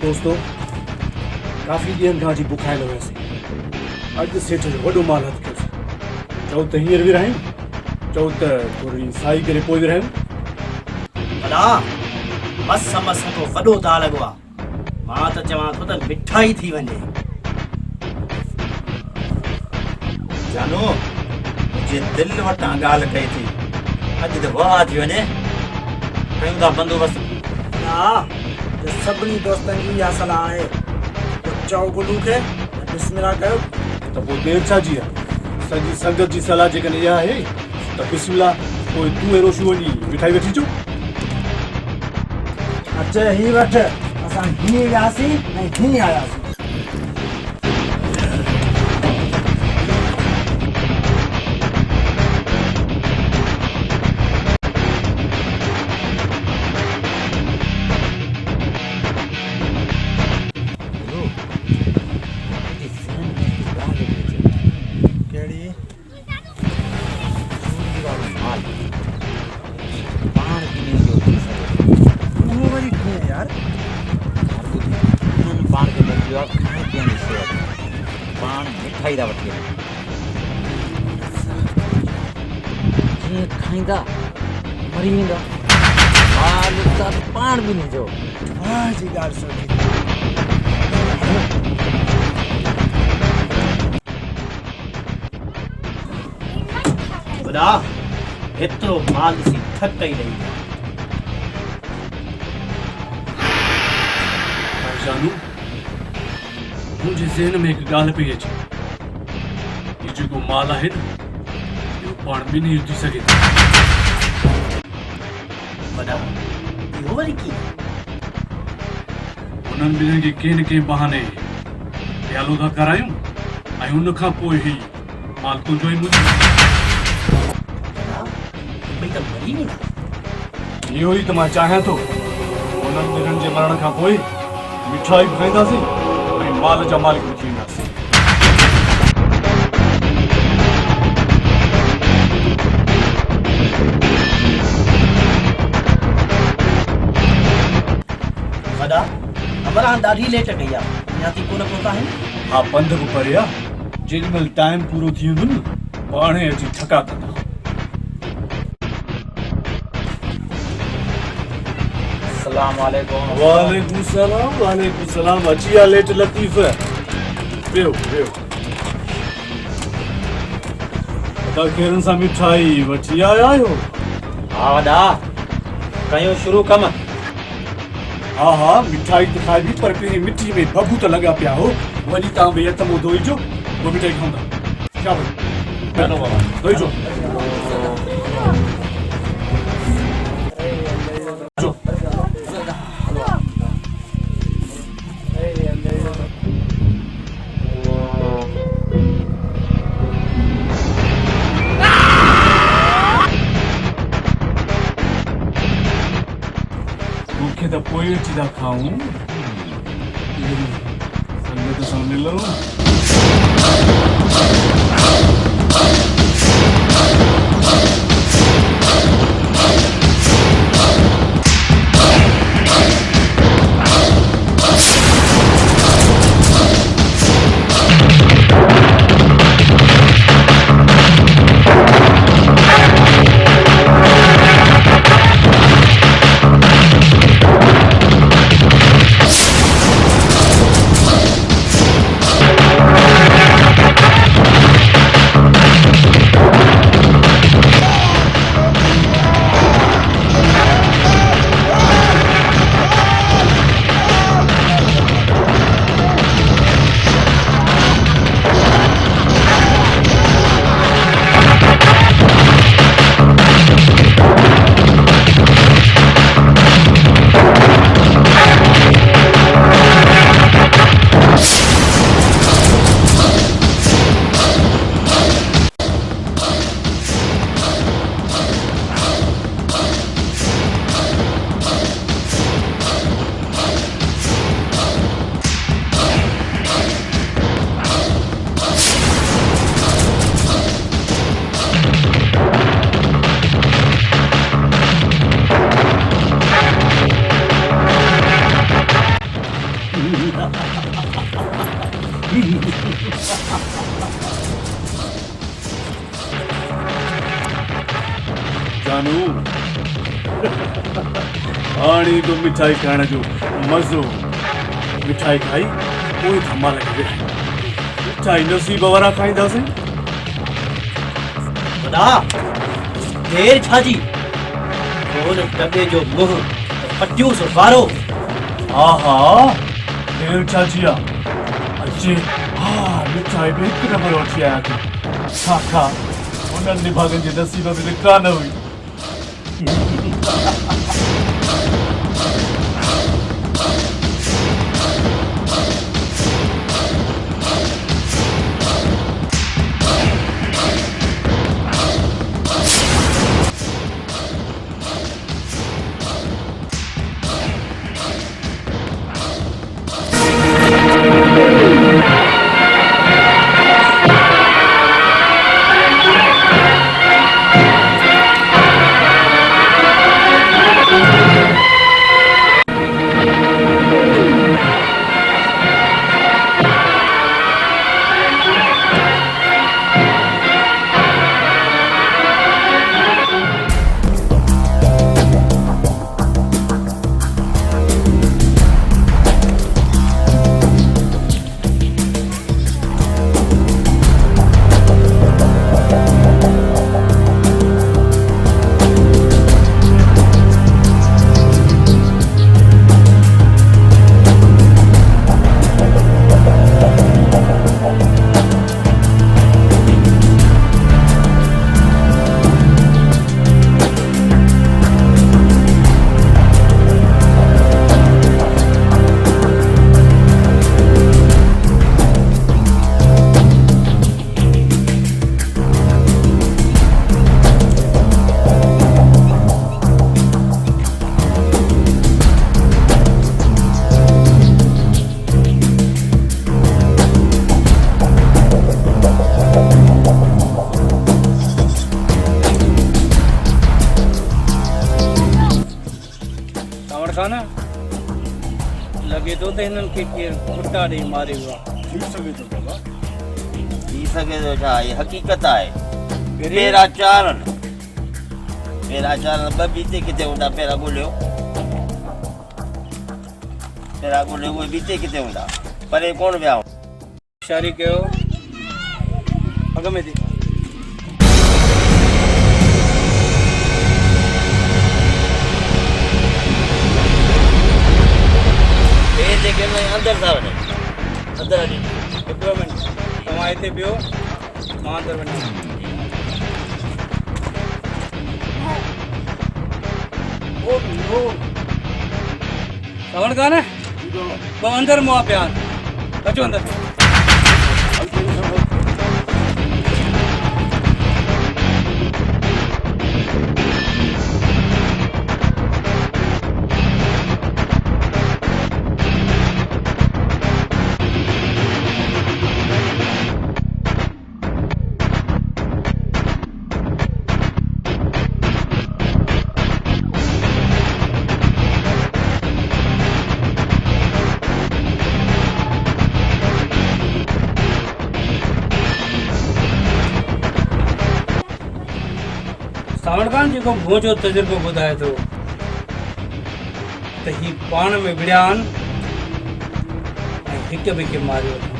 दोस्तों काफ़ी ॾींहंनि खां वठी बुखायल हुयासीं। अॼु सेठ जो वॾो माल हथ कयोसीं। चओ त हींअर विरहायूं, चओ त थोरी साई करे पोइ विरहायूं। भला मस मस को वॾो दा लॻो आहे। मां त चवां थो त मिठाई थी वञे। जानू मुंहिंजे दिलि वटां ॻाल्हि कई थी, अॼु त वाह थी वञे। कयूं था बंदोबस्तु। हा सभिनी दोस्तनि जी इहा सलाह आहे। चओ गुलू खे बिस्मिल्लाह कयो। त पोइ देरि छा जी आहे? सॼी संगत जी सलाह जेकॾहिं इहा आहे त बिस्मिल्लाह, पोइ तूं अहिड़ो शू वञी मिठाई वठी अचो। अचे ही वठ, असां हीअं वियासीं ऐं हीअं आयासीं। खाईंदा मरी वेंदा, माल त पाण बि न जो। वाह जी ॻाल्हि सुठी। ॿुधा एतिरो माल ॾिसी थक ई रही। जानू मुंहिंजे ज़हन में हिकु ॻाल्हि पई अचे। इहो जेको माल आहे न, इहो पाण बि न युधी सघे थो। वॾा इहो वरी कीअं? उन्हनि ॿिन्हिनि खे कंहिं न कंहिं बहाने प्यालो था करायूं ऐं उन खां पोइ ई माल तुंहिंजो ई मुंहिंजो। भई त मरी वेंदा। इहो ई त मां चाहियां थो। उन्हनि ॿिन्हिनि जे मरण खां पोइ मिठाई बि खाईंदासीं ऐं माल जा मालिक बि थी वेंदासीं। वॾा अमरान ॾाढी लेट कई आहे, अञा थी कोन पहुता आहिनि। हा पंध बि परे आहे। जेॾीमहिल टाइम पूरो थी वेंदो न, पाणे अची ठका कंदा। वालेकुम सलाम। वालेकुम सलाम। अची आहे लेट लतीफ़। वियो वियो। पता केरनि सां मिठाई वठी आया आहियो? हा वॾा, कयूं शुरू कम। हा हा मिठाई त खाइबी, पर पहिरीं मिठी में बबू त लॻा पिया हो। वञी तव्हां भई हथ मुंहुं धोइजो, पोइ मिठाई खाऊंदा। शाबाश, धोइजो। मूंखे त पोइ अची था खाऊं, संगत सां मिलो। हाणे तो मिठाई खाइण जो मज़ो। मिठाई खाई कोई धमाल लॻे। मिठाई नसीब वारा खाईंदासीं। वॾा देर छाजी? बोल डबे जो मुंह पटियूं सो वारो। हा हा देर छाजी आहे। अचे हा मिठाई बि हिकु नंबर वठी आया थी। खा खा उन्हनि निभागनि जे नसीब में त कान हुई। लगे तो हिननि खे केरु कुटा ॾेई मारियो आहे। थी सघे थो बाबा। थी सघे थो छा? ये हक़ीक़त आहे। पहिरां चारनि ॿ बीते किथे हूंदा। पहिरां ॻोल्हियो उहे बीते किथे हूंदा। परे कोन विया। होशियारी कयो अॻ में थी। अंदर था वञनि। अंदर हली हिकिड़ो मिंट तव्हां हिते बीहो, मां अंदरि वञा। खबर कान्हे ॿ अंदरि मुआ पिया आहिनि। अचो अंदरि। सावण खान जेको मुंहुं जो तजुर्बो ॿुधाए थो त ही पाण में विड़िया आहिनि ऐं हिक ॿिए खे मारियो अथनि।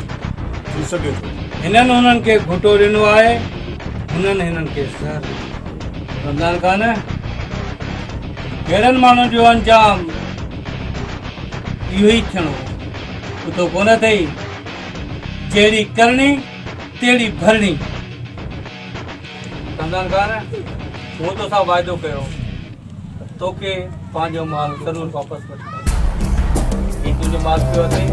थी सघे थो हिननि हुननि खे घुटो ॾिनो आहे, हुननि हिननि खे ज़हर। सम्झान कान कहिड़नि माण्हुनि जो अंजाम इहो ई थियणो पुतो कोन अथई। जहिड़ी करणी तहिड़ी भरणी। सम्झान कान मूं तोसां वाइदो कयो तोखे पंहिंजो माल ज़रूरु वापसि वठी। ही तुंहिंजो माल पियो अथई।